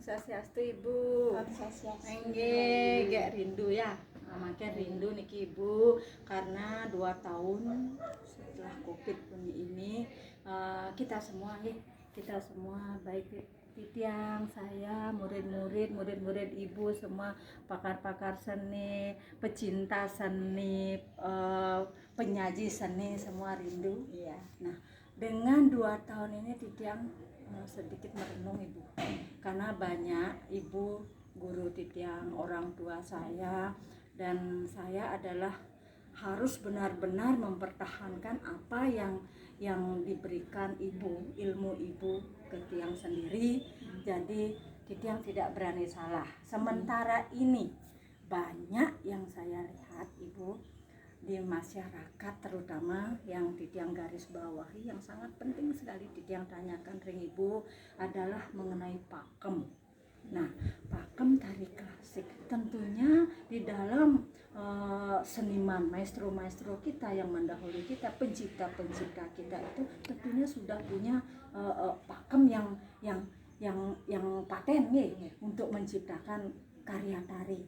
Swastiastu Ibu. Swastiastu. Enggak, gak rindu ya. Makin rindu niki Ibu karena 2 tahun setelah Covid ini kita semua baik Titiang, saya, murid-murid Ibu semua pakar-pakar seni, pecinta seni, penyaji seni semua rindu. Iya. Nah, dengan 2 tahun ini Titiang sedikit merenung Ibu, karena banyak Ibu, guru Titiang, orang tua saya, dan saya adalah harus benar-benar mempertahankan apa yang diberikan Ibu, ilmu Ibu ke Tiang sendiri. Jadi Titiang tidak berani salah. Sementara ini banyak yang saya lihat Ibu di masyarakat, terutama yang Titiang garis bawahi, yang sangat penting sekali Titiang tanyakan ring Ibu adalah mengenai pakem. Nah, pakem tari klasik tentunya di dalam seniman, maestro kita yang mendahului kita, pencipta kita itu tentunya sudah punya pakem yang paten untuk menciptakan karya tari.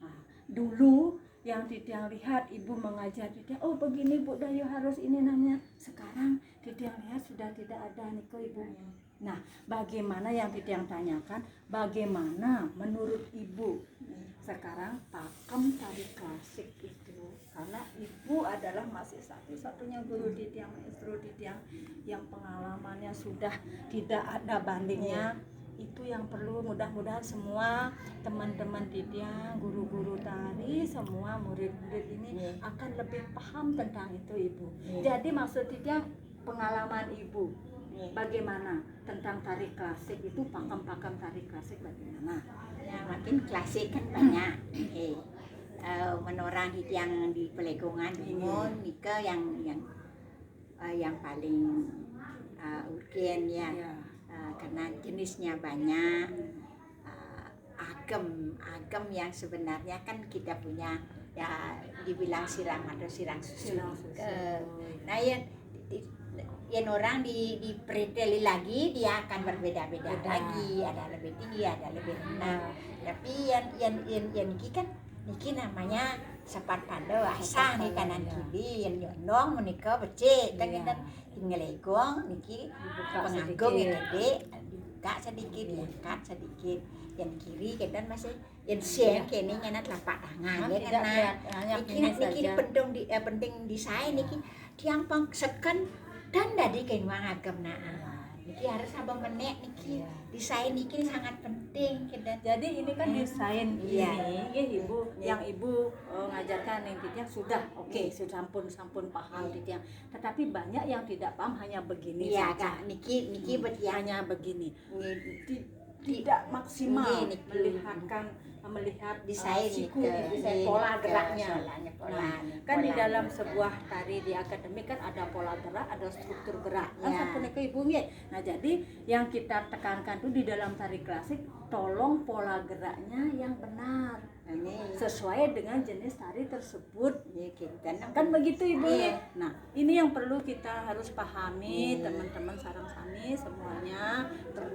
Nah, dulu yang Titiang lihat Ibu mengajar Titiang, oh begini Bu Dayu harus ini namanya. Sekarang Titiang lihat sudah tidak ada niko Ibu. Nah, bagaimana yang Titiang tanyakan, bagaimana menurut Ibu sekarang pakem tari klasik itu? Karena Ibu adalah masih satu-satunya guru Titiang, maestro Titiang yang pengalamannya sudah tidak ada bandingnya. Itu yang perlu, mudah-mudahan semua teman-teman Titiang, guru-guru tari, semua murid-murid ini akan lebih paham tentang itu Ibu. Jadi maksud Titiang, pengalaman Ibu bagaimana tentang tari klasik itu, pakem-pakem tari klasik bagaimana? Ya, makin klasik kan banyak. Menorang yang di Pelegongan Bingun, Nika yang paling urgen ya. Karena jenisnya banyak, agam yang sebenarnya kan kita punya ya, dibilang sirang atau sirang susu. Nah yang orang dipreteli lagi dia akan berbeda-beda lagi, ada lebih tinggi, ada lebih rendah. Tapi yang niki kan niki namanya sepat pado asah nih kanan kiri, yang nyondong menikah becek kan kita ngelegong niki pengagum yang gede dibuka sedikit, diangkat sedikit, yang kiri kita masih yang siang kini nyana telapak tangan ya karena niki penting desain niki tiang pang seken dan dari kain wang agam niki harus abang menek niki desain niki sangat penting kita. Jadi ini kan desain ini Ibu yang Ibu ngajarkan yang Titiang sudah oke, sudah sampun paham Titiang. Tetapi banyak yang tidak paham hanya begini saja. Niki hanya begini. Tidak maksimal melihat desain pola geraknya. Kan di dalam sebuah tari di akademik kan ada pola gerak, ada struktur gerak. Kan sampun ke Ibu nggih. Nah, jadi yang kita tekankan tuh di dalam tari klasik, tolong pola geraknya yang benar. Sesuai dengan jenis tari tersebut. Kan begitu Ibu. Nah, ini yang perlu kita harus pahami, teman-teman sarang sani semuanya.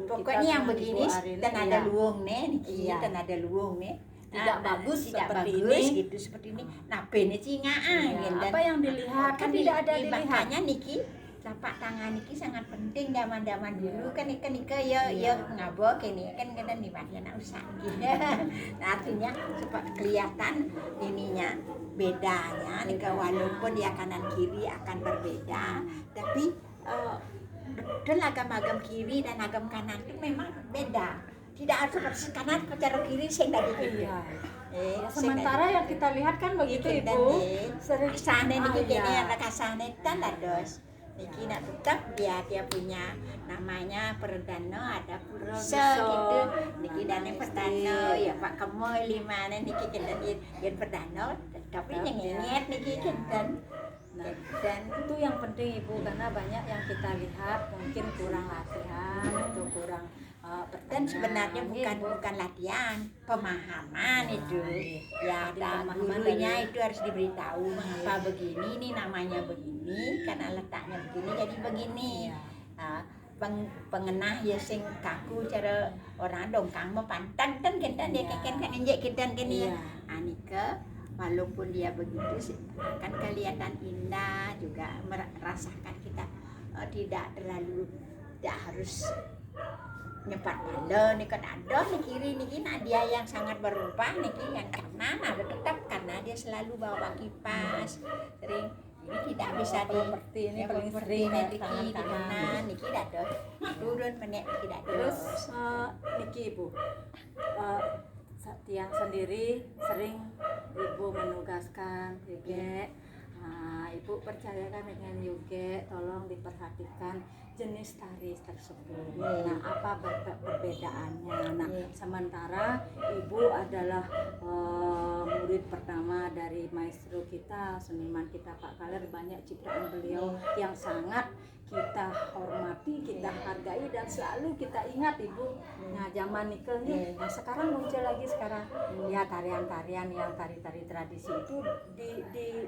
Pokoknya yang begini dan ada luung nih, dan ada luung nih. Tidak bagus seperti ini gitu, seperti ini. Nah, bene cingaan apa yang dilihat kan tidak ada dilihat. Makanya niki telapak tangan niki sangat penting zaman dulu kan ikan ya ngabok ini kan kadang di mana usah gitu. Nah, artinya supaya kelihatan ininya bedanya nika walaupun dia kanan kiri akan berbeda, tapi betul agam kiri dan agam kanan itu memang beda. Tidak harus seperti kanan cara kiri saya dari gitu. Sementara yang kita lihat kan begitu Ibu. Kasane niki kene ada kasane dan dados. Niki nak tetap dia punya namanya Perdana, ada Purwoso gitu. Niki dane Perdana ya Pak Kemoy limane niki kene yen Perdana tapi nyenget niki kenten. Nah, dan itu yang penting Ibu, karena banyak yang kita lihat mungkin kurang latihan atau kurang dan sebenarnya bukan latihan, pemahaman itu. Ya, gurunya itu harus diberitahu mengapa begini, ini namanya begini, karena letaknya begini jadi begini. pengenah ya sing kaku cara orang dongkang mau pantang kan kendan dia kan injek kendan kan ya. Anika walaupun dia begitu akan kelihatan indah juga merasakan kita tidak terlalu tidak harus nyepat bala nih kan ada nih kiri nih dia yang sangat berupa nih yang kanan ada tetap karena dia selalu bawa kipas sering ini tidak bisa seperti ini paling sering niki di kanan niki ada turun menek tidak terus niki ibu tiang sendiri sering ibu menugaskan juga ibu percayakan dengan Yuge tolong diperhatikan jenis tari tersebut. Nah, apa perbedaannya? Nah, sementara ibu adalah murid pertama dari maestro kita, seniman kita Pak Kaler, banyak ciptaan beliau yang sangat kita hormati, kita hargai dan selalu kita ingat ibu. Nah, zaman nikelnya, nah sekarang muncul lagi sekarang ya tarian-tarian yang tari-tari tradisi itu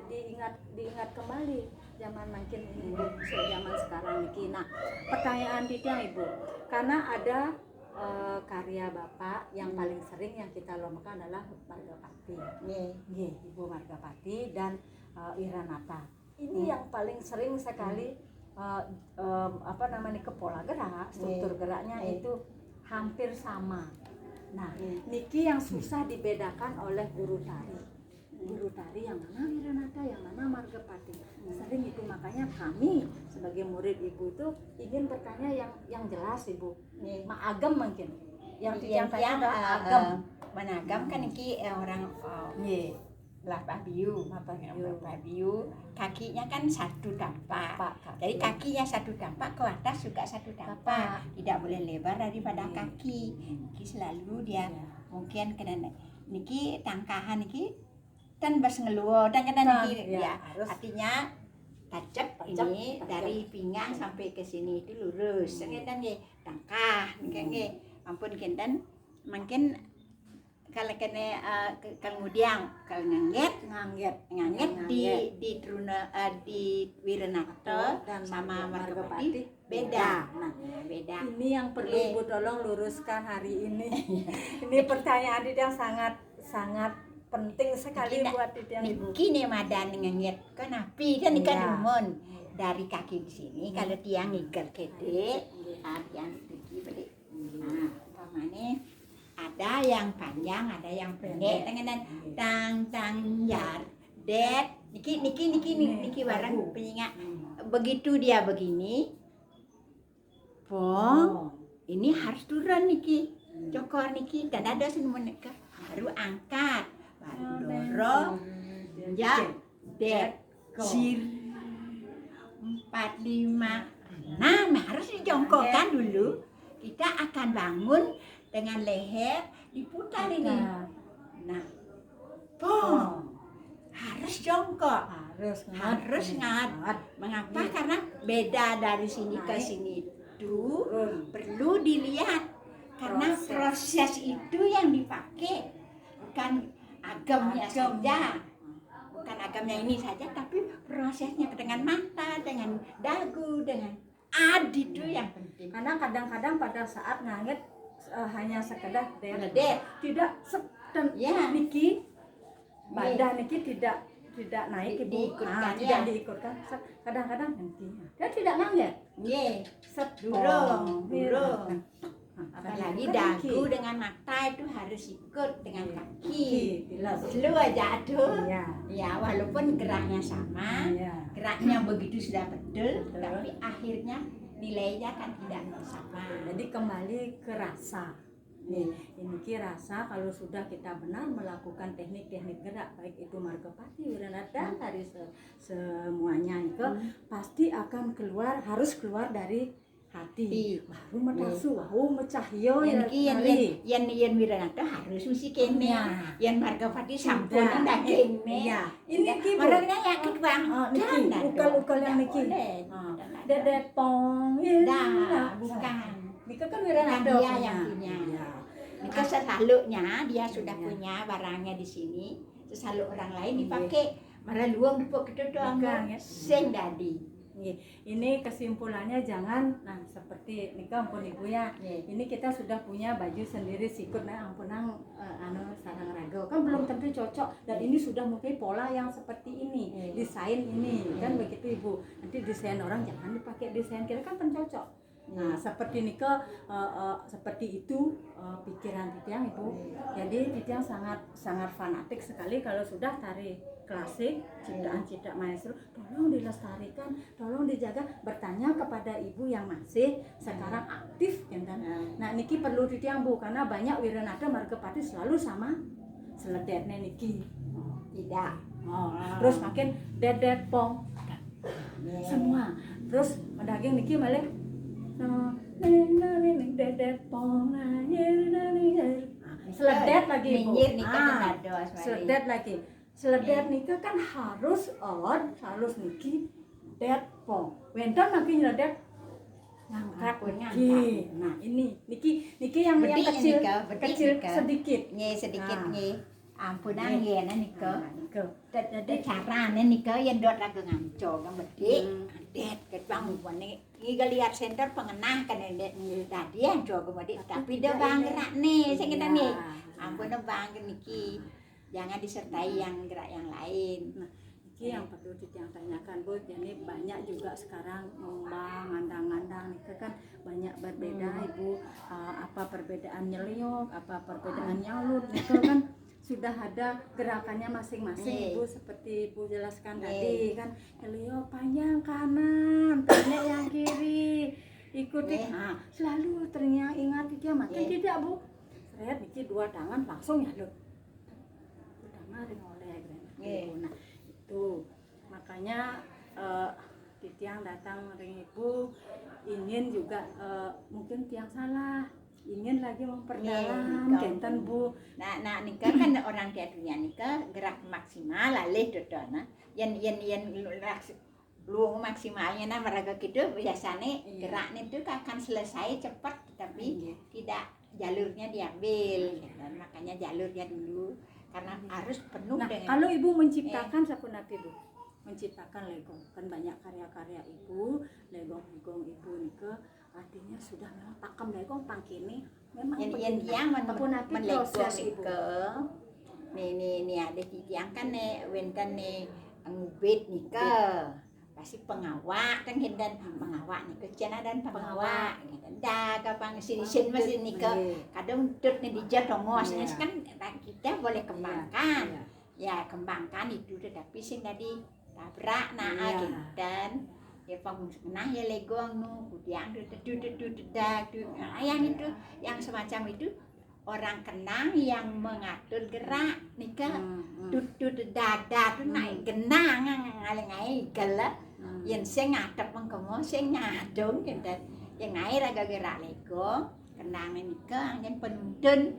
diingat kembali zaman makin ini ibu, zaman sekarang niki. Nah, pertanyaan Tiang ibu, karena ada karya bapak yang paling sering yang kita lombakan adalah Margapati, ibu Margapati dan Wiranata. Ini yang paling sering sekali pola gerak, struktur geraknya itu hampir sama. Nah, niki yang susah dibedakan oleh guru tari yang mana Wiranata, yang mana Margapati. Sering itu makanya kami sebagai murid ibu itu ingin bertanya yang jelas ibu. Agam mungkin. Yang tanya agam. Menagam kan niki orang Bapak Biu, kakinya kan satu tapak. Jadi kakinya satu tapak, ke atas juga satu tapak. Tidak boleh lebar daripada kaki. Niki selalu dia mungkin kena niki tangkahan niki tan bas ngeluo dan kena niki ya. Artinya tajab ini dari pinggang sampai ke sini itu lurus. Kendan nggih tangkah nggih. Ampun kendan mungkin kalau kena kemudian kalau nganget di Truna di Wiranata dan sama Margapati beda. Nah, beda. Ini yang perlu ibu tolong luruskan hari ini. Ini pertanyaan yang sangat penting sekali buat ibu. Kini madan nganget kan api kan ikan umon dari kaki di sini kalau tiang ikat kede yang tinggi balik. Nah, umpamanya ada yang panjang, ada yang pendek. Tang yar det niki barang penyingat. Begitu dia begini, ini harus turun niki, cokor niki dan ada semuanya baru angkat, baru dorong, ya det sir 4, 5. Nah, harus dijongkokkan dulu. Kita akan bangun dengan leher diputar ini. Nah, harus jongkok, harus ngadep. Mengapa? Karena beda dari sini ke sini itu perlu dilihat. Karena proses itu yang dipakai bukan agamnya saja, bukan agamnya ini saja, tapi prosesnya dengan mata, dengan dagu, dengan itu yang penting. Karena kadang-kadang pada saat nganget hanya sekedar tidak niki badan niki tidak naik ibu, tidak diikutkan. Kadang-kadang dia tidak nganget. Durung. Apalagi dagu dengan mata itu harus ikut dengan kaki. Lu aja aduh. Ya, walaupun geraknya sama, geraknya begitu sudah betul, tapi akhirnya nilainya kan tidak sama. Jadi kembali ke rasa. Ini rasa kalau sudah kita benar melakukan teknik-teknik gerak baik itu Margapati, Wiranata dari semuanya itu pasti akan harus keluar dari hati. Baru metasu, mecahyo yang Wiranata harus mesti kene. Yang Margapati sampun daging ini ki marangnya yakin bang. Ukal-ukal yang niki. Dedepong. Bukan. Nika kan Wiranata dia yang punya. Nika sesaluknya dia sudah punya barangnya di sini. Sesaluk orang lain dipakai. Malah luang dipok itu doang. Sing dadi. Nggih. Ini kesimpulannya jangan seperti nikah ampun ibu ya. Ini kita sudah punya baju sendiri sikut ampunang sarang raga kan belum tentu cocok dan ini sudah mungkin pola yang seperti ini, desain ini kan begitu ibu. Nanti desain orang jangan dipakai desain kita kan pencocok. Nah seperti nikah seperti itu pikiran Titiang ibu. Jadi Titiang sangat fanatik sekali kalau sudah tari klasik, ciptaan maestro, tolong dilestarikan, tolong dijaga, bertanya kepada ibu yang masih sekarang aktif kan. Nah niki perlu Titiang bu, karena banyak Wiranada Margapati selalu sama seledetnya niki tidak terus makin dedet pong semua, terus daging niki malah dedet pong seledet lagi ibu, seledet lagi. Seledet nikah kan harus harus niki det pong. Wenten lagi nyeledet ngangkat niki. Nah, ini niki yang kecil sedikit. Nggih sedikit nggih. Ampunan nggih nika. Dadi carane nika yen dot raga nganco nang bedhik. Det ket pangune iki lihat center pengenah kan ndek. Dadi anco kemudian tapi dia banggerakne sing ngene. Ampun bang niki. Jangan disertai yang gerak yang lain. Nah, ini yang perlu Titiang tanyakan Bu. Jadi banyak juga sekarang ngembang, ngandang-ngandang itu kan banyak berbeda ibu. Apa perbedaan nyeliok, apa perbedaan nyalut itu kan sudah ada gerakannya masing-masing ibu. Seperti ibu jelaskan tadi kan nyeliok panjang kanan, pendek yang kiri. Ikuti. Nah, selalu ternyata ingat Titiang makin tidak Bu. Saya bikin dua tangan langsung nyaluk. Nah itu makanya Titiang datang ring ibu ingin juga mungkin Tiang salah ingin lagi memperdalam kenten bu. Nah nikah kan orang di dunia nikah gerak maksimal lalih dodona yen lu maksimalnya nah mereka gitu biasanya geraknya itu akan selesai cepat tapi tidak jalurnya diambil dan makanya jalurnya dulu karena harus penuh dengan. Kalau ibu menciptakan sapunati bu, menciptakan legong kan banyak karya-karya ibu, legong ibu nika artinya sudah memang pakem legong pangkini memang yang menlegong nika. Nih ada Titiang kan nih wenten nih ngubit nika. Pasti pengawak kan hendan pengawak nika cenah dan pengawak dah kapang sin mesin nika kadang tut nih dijat tongos kan kita boleh kembangkan ya kembangkan itu tetapi sing tadi tabrak dan ya pengusnah ya legong nu kudiang yang itu yang semacam itu orang kenang yang mengatur gerak nika tut dada tu naik genang ngaleng-ngaleng gala yang sing ngadep mengkemo sing ngadong dan yang air agak gerak legong kenang nika yang penuntun.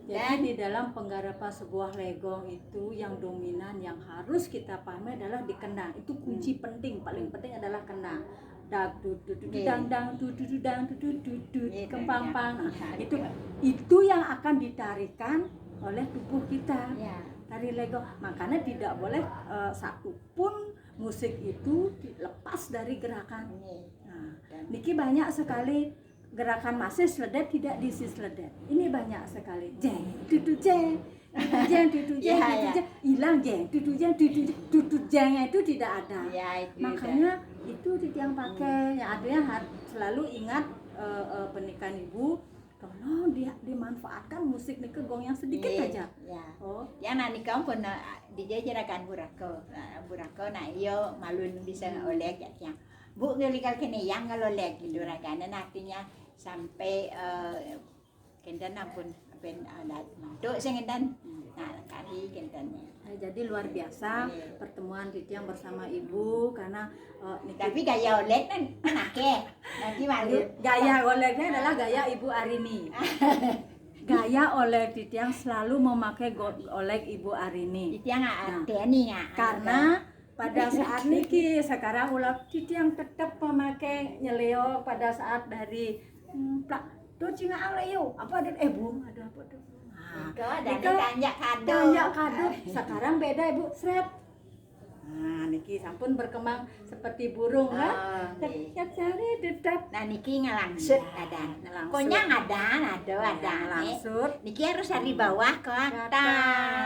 Jadi di dalam penggarapan sebuah legong itu yang dominan yang harus kita pahami adalah di kendang. Itu kunci penting, paling penting adalah kendang. Dak dang dang kempang pang. Itu yang akan ditarikan oleh tubuh kita. Tari legong. Makanya tidak boleh satu pun musik itu lepas dari gerakan. Nah, niki banyak sekali gerakan masih seledet tidak diisi seledet. Ini banyak sekali. Jeng, tutu jeng, hilang jeng, tutu jengnya itu tidak ada. Makanya itu Titiang pakai. Ya artinya selalu ingat pernikahan ibu. Tolong dimanfaatkan musik nih ke gong yang sedikit aja. Ya nanti kamu pun dijajarakan burako. Nah iyo malun bisa oleh yang bu ngelikal kene yang kalau lek gitu ragana artinya sampai kendan ampun ben mantuk sing kendan nah kali kendannya. Jadi luar biasa pertemuan Titiang bersama ibu karena tapi gaya olek kan anake nanti malu gaya oleknya adalah gaya Ibu Arini. Gaya olek Titiang selalu memakai olek Ibu Arini. Titiang adeni karena pada saat niki sekarang ulah Titiang tetap memakai nyeleo pada saat dari plak tuh cinga aleo apa ada bu ada apa tuh tanya kado sekarang beda ibu seret Nah, niki sampun berkembang seperti burung kan? Oh, nggih. Tiap cari dedap. Nah niki ngelangsut ada. Ngelangsut. Pokoknya ada. Ngelangsut. Niki harus dari bawah ke atas.